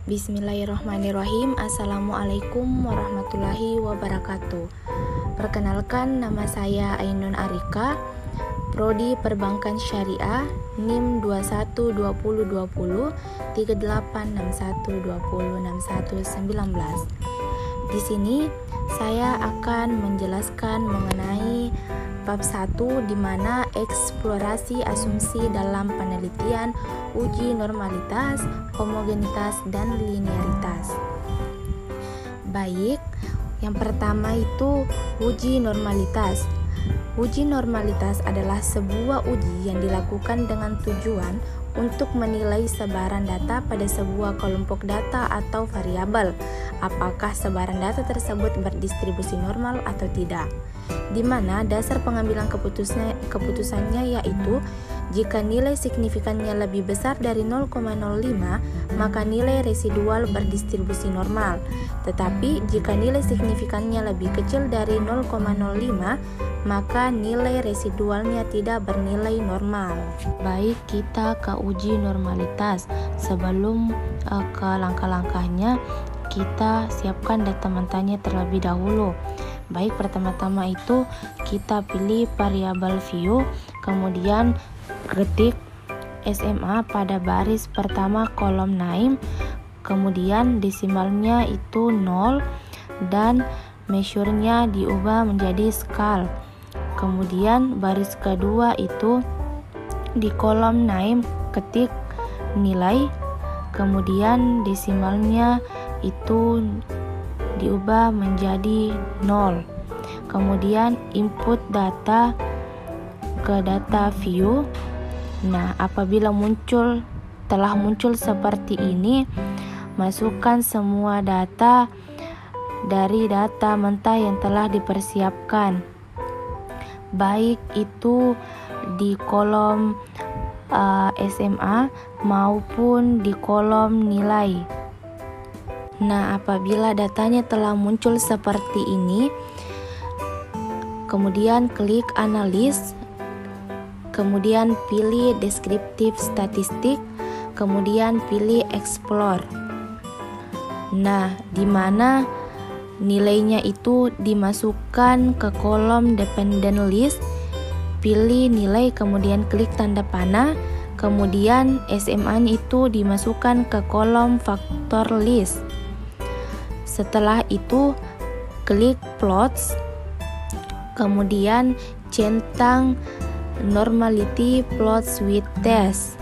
Bismillahirrahmanirrahim. Assalamualaikum warahmatullahi wabarakatuh. Perkenalkan, nama saya Ainun Arika, Prodi Perbankan Syariah, NIM 212020 3861206119. Di sini saya akan menjelaskan mengenai bab 1, di mana eksplorasi asumsi dalam penelitian uji normalitas, homogenitas, dan linearitas. Baik, yang pertama itu uji normalitas. Uji normalitas adalah sebuah uji yang dilakukan dengan tujuan untuk menilai sebaran data pada sebuah kelompok data atau variabel, apakah sebaran data tersebut berdistribusi normal atau tidak, di mana dasar pengambilan keputusannya yaitu jika nilai signifikannya lebih besar dari 0,05 maka nilai residual berdistribusi normal, tetapi jika nilai signifikannya lebih kecil dari 0,05 maka nilai residualnya tidak bernilai normal. Baik, kita ke uji normalitas. Sebelum ke langkah-langkahnya, kita siapkan data mentahnya terlebih dahulu. Baik, pertama-tama itu kita pilih variabel view, kemudian ketik SMA pada baris pertama kolom name, kemudian desimalnya itu 0 dan measure-nya diubah menjadi skal. Kemudian baris kedua itu di kolom name ketik nilai, kemudian desimalnya itu diubah menjadi 0. Kemudian input data ke data view. Nah, apabila telah muncul seperti ini, masukkan semua data dari data mentah yang telah dipersiapkan, baik itu di kolom SMA maupun di kolom nilai. Nah, apabila datanya telah muncul seperti ini, kemudian klik analis, kemudian pilih deskriptif statistik, kemudian pilih explore. Nah, di mana nilainya itu dimasukkan ke kolom dependent list, pilih nilai, kemudian klik tanda panah, kemudian SMA-nya itu dimasukkan ke kolom faktor list. Setelah itu klik plots, kemudian centang normality plots with test.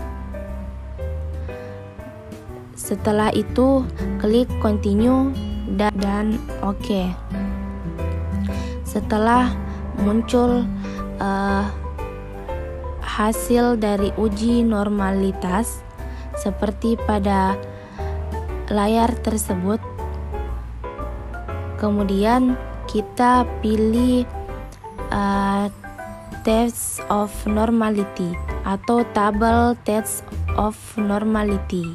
Setelah itu klik continue dan oke. Setelah muncul hasil dari uji normalitas seperti pada layar tersebut, kemudian kita pilih test of normality atau tabel test of normality.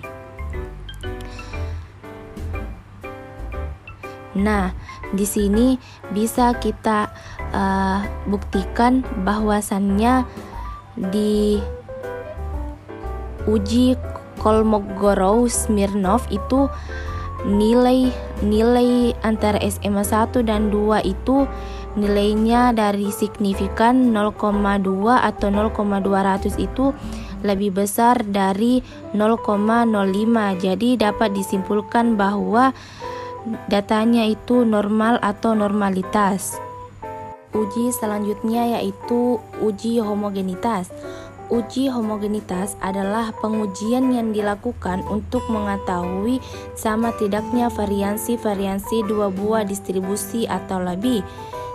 Nah, di sini bisa kita buktikan bahwasannya di uji Kolmogorov-Smirnov itu nilai antara SMA 1 dan 2 itu nilainya dari signifikan 0,2 atau 0,200 itu lebih besar dari 0,05. Jadi dapat disimpulkan bahwa datanya itu normal atau normalitas. Uji selanjutnya yaitu uji homogenitas. Uji homogenitas adalah pengujian yang dilakukan untuk mengetahui sama tidaknya variansi dua buah distribusi atau lebih,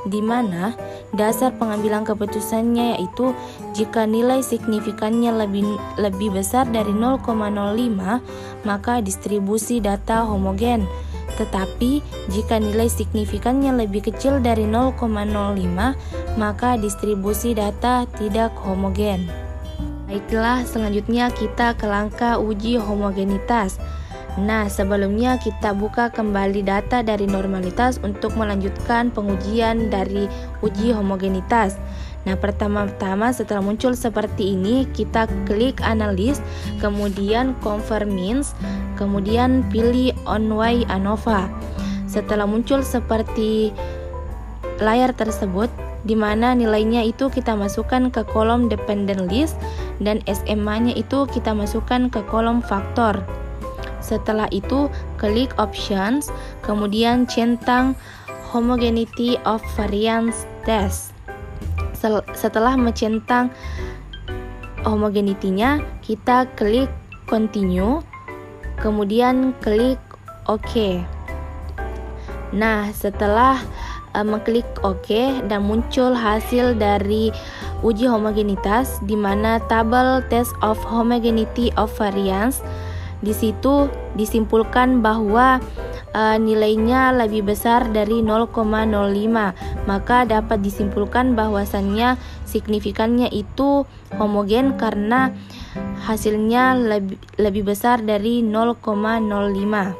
di mana dasar pengambilan keputusannya yaitu jika nilai signifikannya lebih besar dari 0,05 maka distribusi data homogen. Tetapi jika nilai signifikannya lebih kecil dari 0,05 maka distribusi data tidak homogen. Baiklah, selanjutnya kita ke langkah uji homogenitas. Nah, sebelumnya kita buka kembali data dari normalitas untuk melanjutkan pengujian dari uji homogenitas. Nah, pertama-tama setelah muncul seperti ini, kita klik analis, kemudian confirm means, kemudian pilih on way ANOVA. Setelah muncul seperti layar tersebut, di mana nilainya itu kita masukkan ke kolom dependent list dan SMA-nya itu kita masukkan ke kolom faktor. Setelah itu, klik options, kemudian centang homogeneity of variance test. Setelah mencentang homogenitinya, kita klik continue, kemudian klik OK. Nah, setelah mengklik OK dan muncul hasil dari uji homogenitas, di mana tabel test of homogeneity of variance, di situ disimpulkan bahwa nilainya lebih besar dari 0,05, maka dapat disimpulkan bahwasannya signifikannya itu homogen karena hasilnya lebih besar dari 0,05.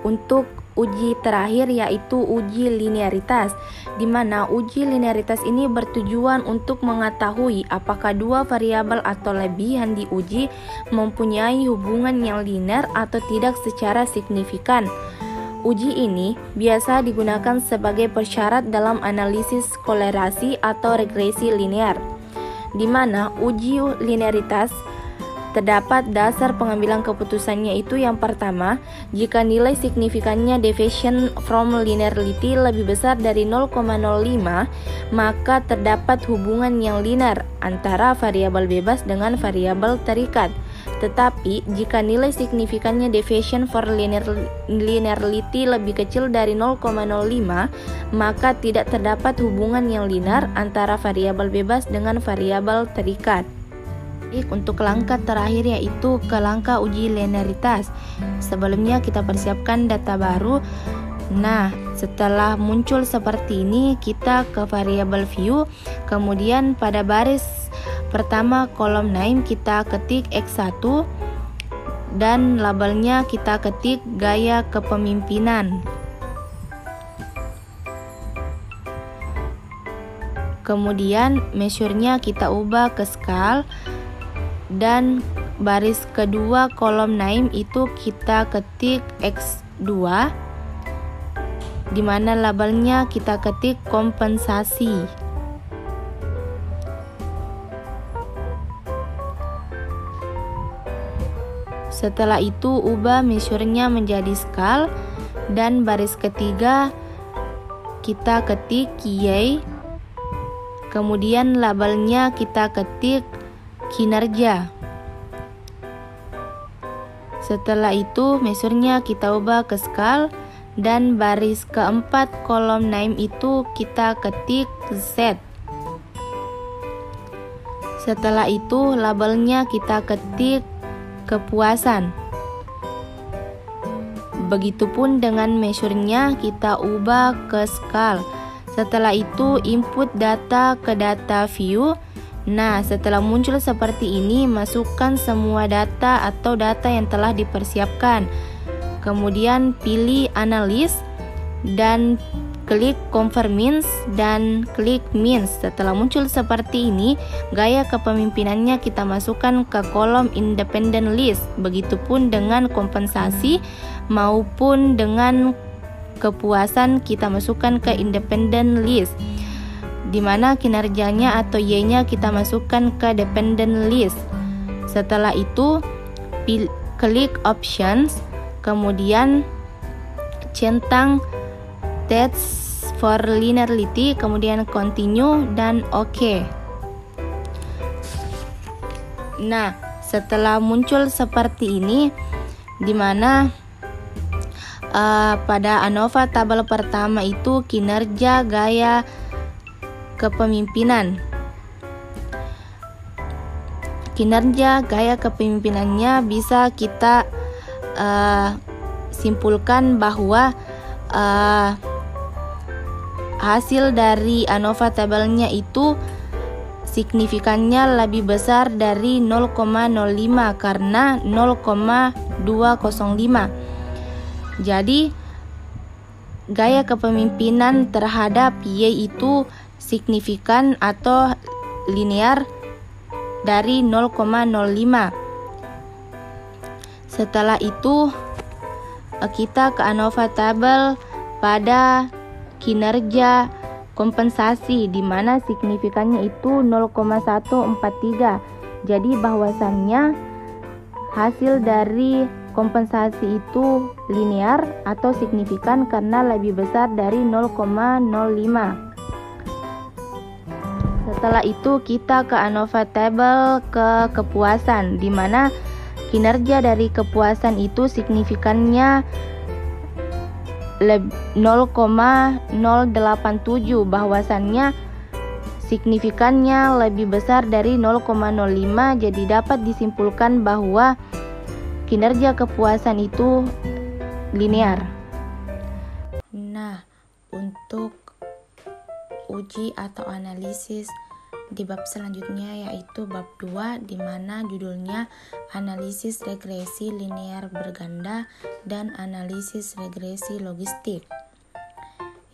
Untuk uji terakhir yaitu uji linearitas, di mana uji linearitas ini bertujuan untuk mengetahui apakah dua variabel atau lebih yang diuji mempunyai hubungan yang linear atau tidak secara signifikan. Uji ini biasa digunakan sebagai persyarat dalam analisis kolerasi atau regresi linear, di mana uji linearitas terdapat dasar pengambilan keputusannya itu yang pertama, jika nilai signifikannya deviation from linearity lebih besar dari 0,05, maka terdapat hubungan yang linear antara variabel bebas dengan variabel terikat. Tetapi jika nilai signifikannya deviation for linearity lebih kecil dari 0,05, maka tidak terdapat hubungan yang linear antara variabel bebas dengan variabel terikat. Untuk langkah terakhir yaitu ke langkah uji linearitas. Sebelumnya kita persiapkan data baru. Nah, setelah muncul seperti ini, kita ke variable view, kemudian pada baris pertama kolom name kita ketik X1 dan labelnya kita ketik gaya kepemimpinan. Kemudian measure-nya kita ubah ke scale. Dan baris kedua kolom name itu kita ketik X2, di mana labelnya kita ketik kompensasi. Setelah itu ubah measure-nya menjadi scale dan baris ketiga kita ketik Y, kemudian labelnya kita ketik kinerja. Setelah itu measure-nya kita ubah ke scale dan baris keempat kolom name itu kita ketik Z. Setelah itu labelnya kita ketik kepuasan. Begitupun dengan measure-nya kita ubah ke scale. Setelah itu input data ke data view. Nah, setelah muncul seperti ini, masukkan semua data atau data yang telah dipersiapkan. Kemudian pilih analis dan klik confirm means dan klik means. Setelah muncul seperti ini, gaya kepemimpinannya kita masukkan ke kolom independent list. Begitupun dengan kompensasi maupun dengan kepuasan kita masukkan ke independent list, di mana kinerjanya atau Y-nya kita masukkan ke dependent list. Setelah itu klik options, kemudian centang test for linearity, kemudian continue dan OK. Nah, setelah muncul seperti ini, di mana pada ANOVA tabel pertama itu kinerja gaya kepemimpinan. Kinerja gaya kepemimpinannya bisa kita simpulkan bahwa hasil dari ANOVA tabelnya itu signifikannya lebih besar dari 0,05 karena 0,205. Jadi gaya kepemimpinan terhadap Y itu signifikan atau linear dari 0,05. Setelah itu kita ke ANOVA tabel pada kinerja kompensasi, di mana signifikannya itu 0,143. Jadi bahwasannya hasil dari kompensasi itu linear atau signifikan karena lebih besar dari 0,05. Setelah itu kita ke ANOVA table ke kepuasan, di mana kinerja dari kepuasan itu signifikannya 0,087, bahwasannya signifikannya lebih besar dari 0,05. Jadi dapat disimpulkan bahwa kinerja kepuasan itu linear. Nah, untuk uji atau analisis di bab selanjutnya yaitu bab 2, di mana judulnya analisis regresi linear berganda dan analisis regresi logistik.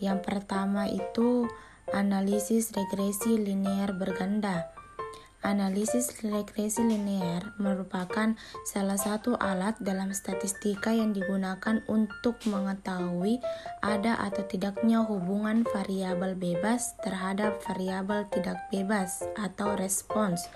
Yang pertama itu analisis regresi linear berganda. Analisis regresi linear merupakan salah satu alat dalam statistika yang digunakan untuk mengetahui ada atau tidaknya hubungan variabel bebas terhadap variabel tidak bebas atau respons,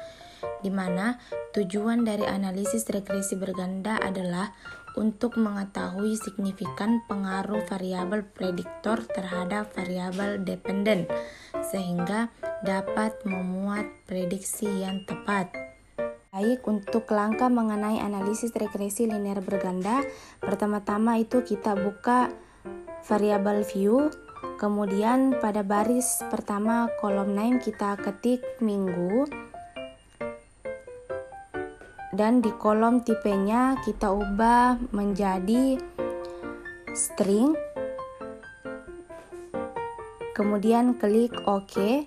di mana tujuan dari analisis regresi berganda adalah untuk mengetahui signifikan pengaruh variabel prediktor terhadap variabel dependen, sehingga dapat memuat prediksi yang tepat. Baik, untuk langkah mengenai analisis regresi linear berganda, pertama-tama itu kita buka variabel view, kemudian pada baris pertama kolom name kita ketik minggu, dan di kolom tipenya kita ubah menjadi string, kemudian klik OK.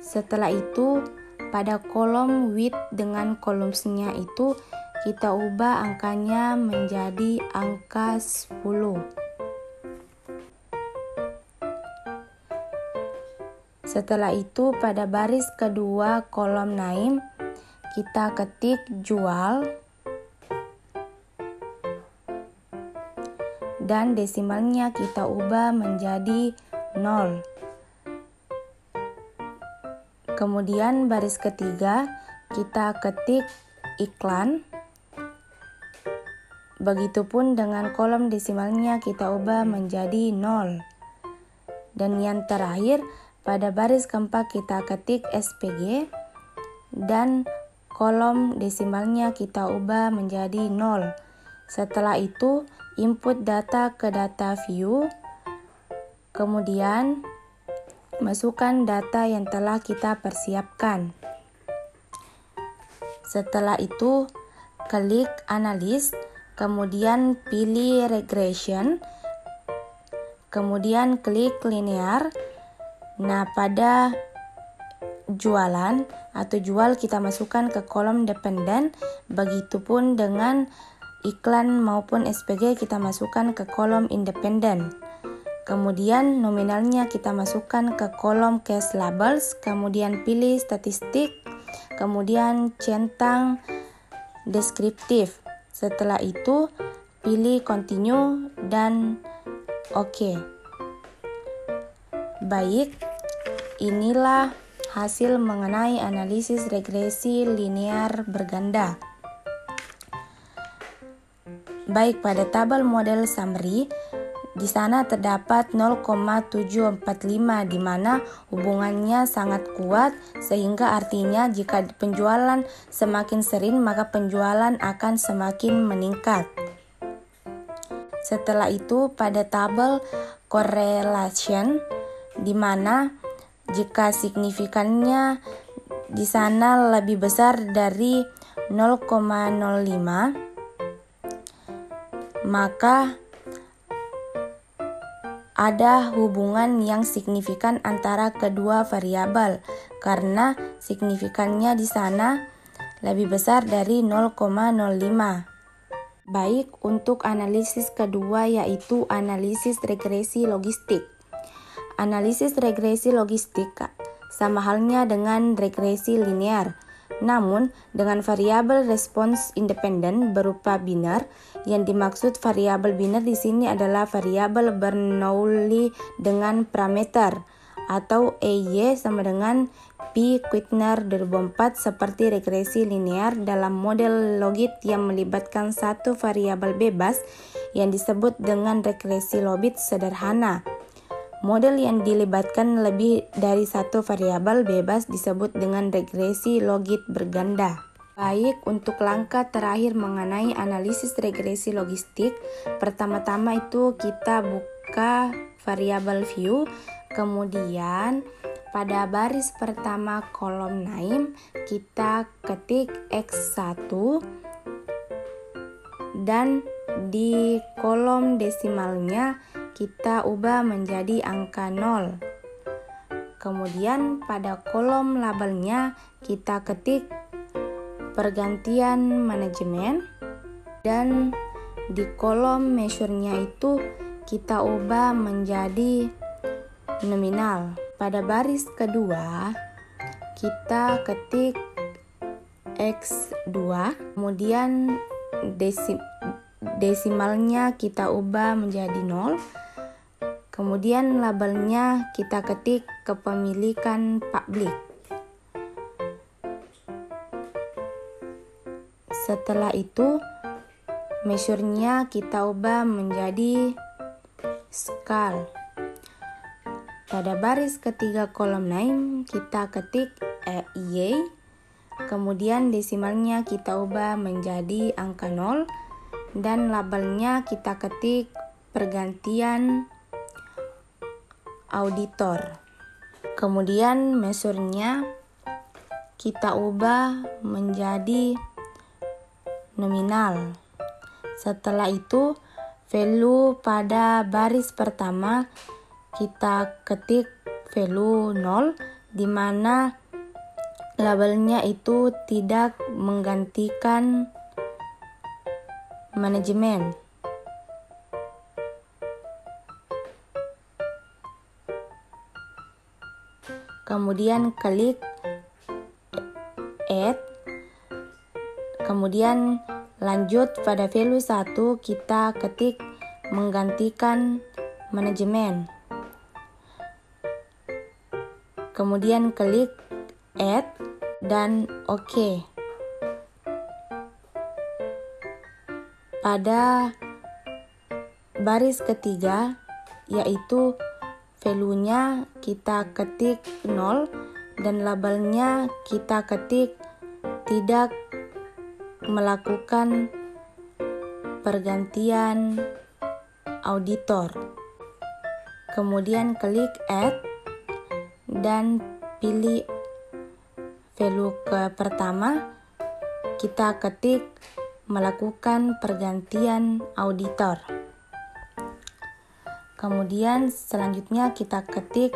Setelah itu pada kolom width dengan columns-nya itu kita ubah angkanya menjadi angka 10. Setelah itu pada baris kedua kolom name kita ketik jual dan desimalnya kita ubah menjadi 0. Kemudian baris ketiga kita ketik iklan. Begitupun dengan kolom desimalnya kita ubah menjadi 0. Dan yang terakhir pada baris keempat kita ketik SPG dan kolom desimalnya kita ubah menjadi 0. Setelah itu input data ke data view, kemudian masukkan data yang telah kita persiapkan. Setelah itu klik analis, kemudian pilih regression, kemudian klik linear. Nah, pada jualan atau jual kita masukkan ke kolom dependen, begitupun dengan iklan maupun SPG kita masukkan ke kolom independen. Kemudian nominalnya kita masukkan ke kolom case labels, kemudian pilih statistik, kemudian centang deskriptif. Setelah itu pilih continue dan OK. Baik, inilah hasil mengenai analisis regresi linear berganda. Baik, pada tabel model summary di sana terdapat 0,745, di mana hubungannya sangat kuat, sehingga artinya jika penjualan semakin sering maka penjualan akan semakin meningkat. Setelah itu pada tabel correlation, di mana jika signifikannya di sana lebih besar dari 0,05, maka ada hubungan yang signifikan antara kedua variabel karena signifikannya di sana lebih besar dari 0,05. Baik, untuk analisis kedua yaitu analisis regresi logistik. Analisis regresi logistik sama halnya dengan regresi linear. Namun, dengan variabel respons independen berupa biner, yang dimaksud variabel biner di sini adalah variabel Bernoulli dengan parameter atau EY sama dengan P. Quittner 2004 seperti regresi linear dalam model logit yang melibatkan satu variabel bebas yang disebut dengan regresi logit sederhana. Model yang dilibatkan lebih dari satu variabel bebas disebut dengan regresi logit berganda. Baik, untuk langkah terakhir mengenai analisis regresi logistik, pertama-tama itu kita buka variabel view, kemudian pada baris pertama kolom name kita ketik X1 dan di kolom desimalnya kita ubah menjadi angka 0. Kemudian pada kolom labelnya kita ketik pergantian manajemen dan di kolom measure-nya itu kita ubah menjadi nominal. Pada baris kedua kita ketik X2, kemudian desimalnya kita ubah menjadi 0. Kemudian labelnya kita ketik kepemilikan publik. Setelah itu measure-nya kita ubah menjadi skal. Pada baris ketiga kolom name kita ketik Y, kemudian desimalnya kita ubah menjadi angka 0 dan labelnya kita ketik pergantian auditor. Kemudian measure-nya kita ubah menjadi nominal. Setelah itu value pada baris pertama kita ketik value 0 di mana labelnya itu tidak menggantikan manajemen. Kemudian klik add. Kemudian lanjut pada value 1 kita ketik menggantikan manajemen. Kemudian klik add dan OK. Pada baris ketiga yaitu value-nya kita ketik 0 dan labelnya kita ketik tidak melakukan pergantian auditor. Kemudian klik add dan pilih value ke pertama, kita ketik melakukan pergantian auditor. Kemudian selanjutnya kita ketik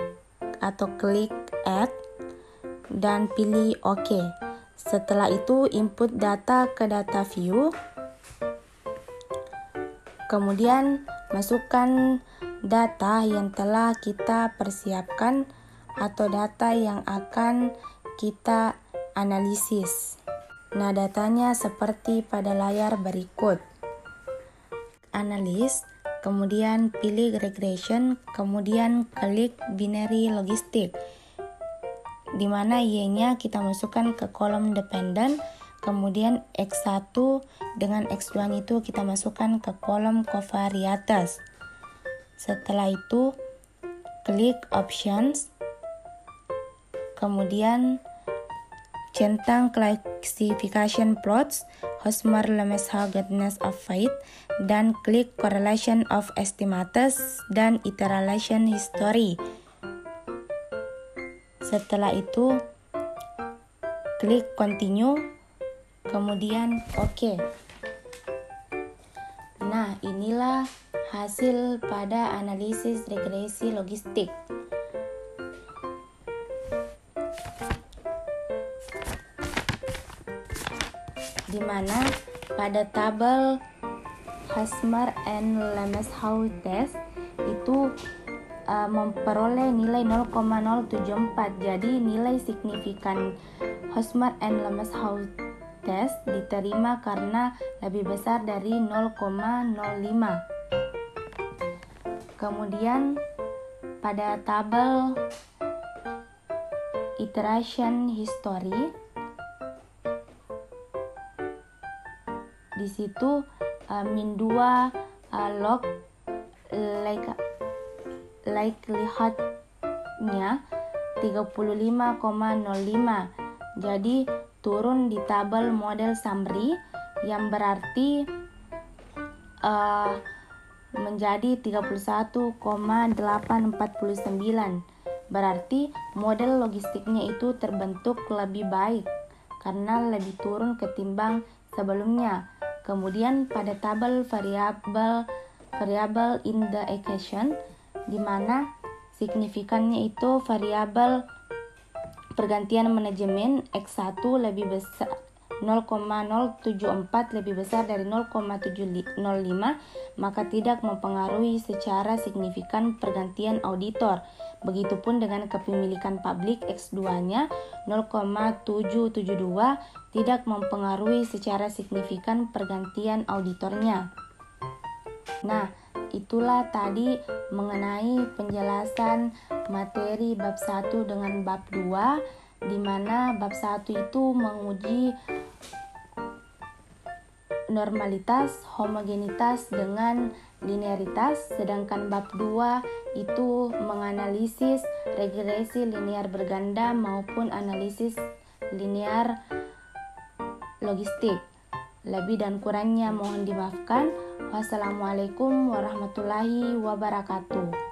atau klik add dan pilih OK. Setelah itu input data ke data view. Kemudian masukkan data yang telah kita persiapkan atau data yang akan kita analisis. Nah, datanya seperti pada layar berikut. Analis, kemudian pilih regression, kemudian klik binary logistik, di mana Y-nya kita masukkan ke kolom dependent, kemudian X1 dengan X2 itu kita masukkan ke kolom covariates. Setelah itu klik options, kemudian centang classification plots, Hosmer-Lemeshow goodness of fit, dan klik correlation of estimates dan iteration history. Setelah itu klik continue, kemudian OK. Nah, inilah hasil pada analisis regresi logistik. Di mana pada tabel Hosmer and Lemeshow test itu memperoleh nilai 0,074. Jadi nilai signifikan Hosmer and Lemeshoff test diterima karena lebih besar dari 0,05. Kemudian pada tabel iteration history, di situ min 2 log likelihood-nya 35,05. Jadi turun di tabel model summary, yang berarti menjadi 31,849. Berarti model logistiknya itu terbentuk lebih baik karena lebih turun ketimbang sebelumnya. Kemudian pada tabel variable in the equation, di mana signifikannya itu variabel pergantian manajemen X1 lebih besar 0,074 lebih besar dari 0,705, maka tidak mempengaruhi secara signifikan pergantian auditor. Begitupun dengan kepemilikan publik X2-nya 0,772 tidak mempengaruhi secara signifikan pergantian auditornya. Nah, itulah tadi mengenai penjelasan materi bab 1 dengan bab 2, di mana bab 1 itu menguji normalitas, homogenitas dengan linearitas, sedangkan bab 2 itu menganalisis regresi linear berganda maupun analisis linear logistik. Lebih dan kurangnya mohon dimaafkan. Wassalamualaikum warahmatullahi wabarakatuh.